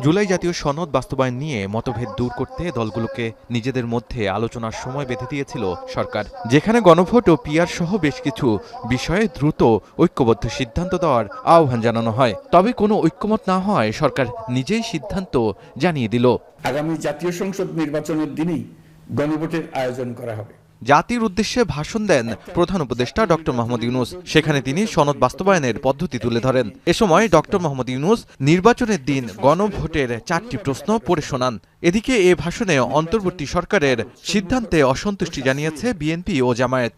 জুলাই জাতীয় সনদ বাস্তবায়ন নিয়ে মতভেদ দূর করতে দলগুলোকে নিজেদের মধ্যে আলোচনার সময় বেঁধে দিয়েছিল সরকার, যেখানে গণভোট ও পিআর সহ বেশ কিছু বিষয়ে দ্রুত ঐক্যবদ্ধ সিদ্ধান্ত দেওয়ার আহ্বান জানানো হয়। তবে কোনো ঐক্যমত না হয় সরকার নিজেই সিদ্ধান্ত জানিয়ে দিল, আগামী জাতীয় সংসদ নির্বাচনের দিনই গণভোটের আয়োজন করা হবে। জাতির উদ্দেশ্যে ভাষণ দেন প্রধান উপদেষ্টা ডক্টর মোহাম্মদ ইউনূস। সেখানে তিনি সনদ বাস্তবায়নের পদ্ধতি তুলে ধরেন। এ সময় ডক্টর মোহাম্মদ ইউনূস নির্বাচনের দিন গণভোটের 4টি প্রশ্ন পড়ে শোনান। এদিকে এ ভাষণে অন্তর্বর্তী সরকারের সিদ্ধান্তে অসন্তুষ্টি জানিয়েছে বিএনপি ও জামায়াত।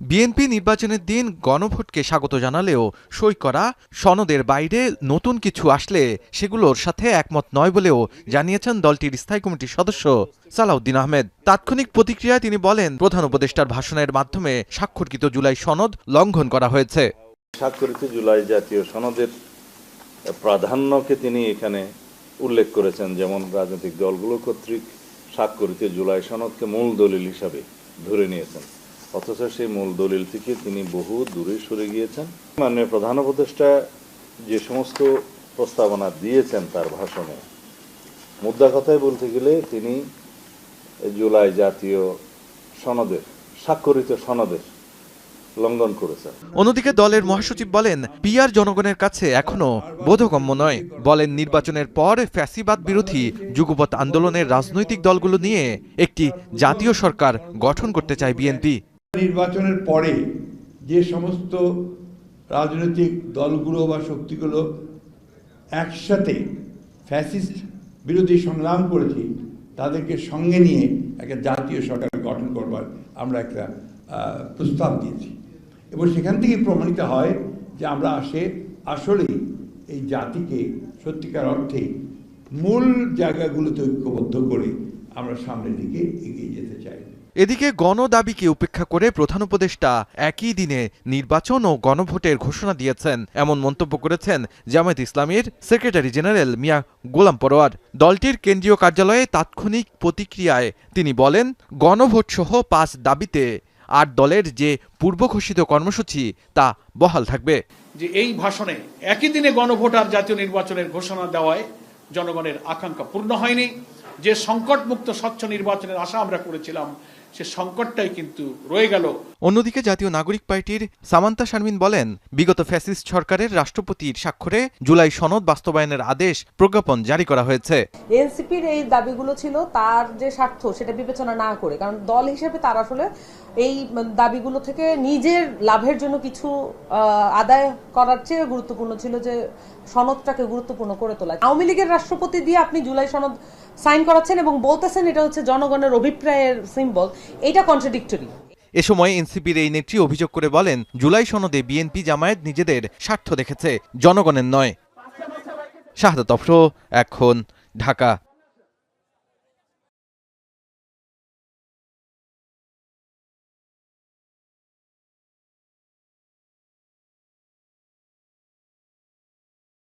বিএনপি নির্বাচনের দিন গণভোটকে স্বাগত জানালেও সই করা সনদের বাইরে নতুন কিছু আসলে সেগুলোর সাথে একমত নয় বলেও জানিয়েছেন দলটির স্থায়ী কমিটির সদস্য সালাউদ্দিন আহমেদ। তাৎক্ষণিক প্রতিক্রিয়ায় তিনি বলেন, প্রধান উপদেষ্টার ভাষণের মাধ্যমে স্বাক্ষরিত জুলাই সনদ লঙ্ঘন করা হয়েছে। স্বাক্ষরিত জুলাই জাতীয় সনদের প্রাধান্যকে তিনি এখানে উল্লেখ করেছেন, যেমন রাজনৈতিক দলগুলো কর্তৃক স্বাক্ষরিত জুলাই সনদকে মূল দলিল হিসাবে ধরে নিয়েছেন, অথচ সেই মূল দলিল থেকে তিনি বহু দূরে সরে গিয়েছেন। মাননীয় প্রধান উপদেষ্টা যে সমস্ত প্রস্তাবনা দিয়েছেন তার ভাষণে, মুদ্রা কথায় বলতে গেলে তিনি জুলাই জাতীয় সনদের স্বাক্ষরিত সনদের লঙ্ঘন করেছেন। অন্যদিকে দলের মহাসচিব বলেন, পিআর জনগণের কাছে এখনো বোধগম্য নয়। বলেন, নির্বাচনের পর ফ্যাসিবাদ বিরোধী যুগপৎ আন্দোলনের রাজনৈতিক দলগুলো নিয়ে একটি জাতীয় সরকার গঠন করতে চায় বিএনপি। নির্বাচনের পরে যে সমস্ত রাজনৈতিক দলগুলো বা শক্তিগুলো একসাথে ফ্যাসিস্ট বিরোধী সংগ্রাম করেছি, তাদেরকে সঙ্গে নিয়ে একটা জাতীয় সরকার গঠন করবার আমরা একটা প্রস্তাব দিয়েছি, এবং সেখান থেকে প্রমাণিত হয় যে আমরা আসলেই এই জাতিকে সত্যিকার অর্থে মূল জায়গাগুলোতে ঐক্যবদ্ধ করে আমরা সামনের দিকে এগিয়ে যেতে চাই। এদিকে গণদাবিকে উপেক্ষা করে প্রধান উপদেষ্টা একই দিনে নির্বাচন ও গণভোটের ঘোষণা দিয়েছেন, এমন মন্তব্য করেছেন জামায়াত ইসলামীর সেক্রেটারি জেনারেল মিয়া গোলাম পরোয়ার। দলটির কেন্দ্রীয় কার্যালয়ে তাৎক্ষণিক প্রতিক্রিয়ায় তিনি বলেন, গণভোট সহ 5 দাবিতে 8 দলের যে পূর্ব ঘোষিত কর্মসূচি তা বহাল থাকবে। যে এই ভাষণে একই দিনে গণভোট আর জাতীয় নির্বাচনের ঘোষণা দেওয়ায় জনগণের আকাঙ্ক্ষা পূর্ণ হয়নি। যে সংকটমুক্ত স্বচ্ছ নির্বাচনের আশা আমরা করেছিলাম, সে সংকটটাই কিন্তু রয়ে গেল। অন্যদিকে জাতীয় নাগরিক পার্টির সামান্তা শারমিন বলেন, বিগত ফ্যাসিস্ট সরকারের রাষ্ট্রপতির স্বাক্ষরে জুলাই সনদ বাস্তবায়নের আদেশ প্রজ্ঞাপন জারি করা হয়েছে। এনসিপির এই দাবিগুলো ছিল তার যে স্বার্থ সেটা বিবেচনা না করে, কারণ দল হিসেবে তার আসলে এই দাবিগুলো থেকে নিজের লাভের জন্য কিছু আদায় করার চেয়ে গুরুত্বপূর্ণ ছিল যে সনদটাকে গুরুত্বপূর্ণ করে তোলা। আওয়ামী লীগের রাষ্ট্রপতি দিয়ে আপনি জুলাই সনদ সাইন করাচ্ছেন এবং বলতেছেন এটা হচ্ছে জনগণের অভিপ্রায়ের সিম্বল, এটা কন্ট্রাডিক্টরি। এ সময় এনসিপির এই নেত্রী অভিযোগ করে বলেন, জুলাই সনদে বিএনপি জামায়াত নিজেদের স্বার্থ দেখেছে, জনগণের নয়। শাহাদাত অফরো, এখন, ঢাকা।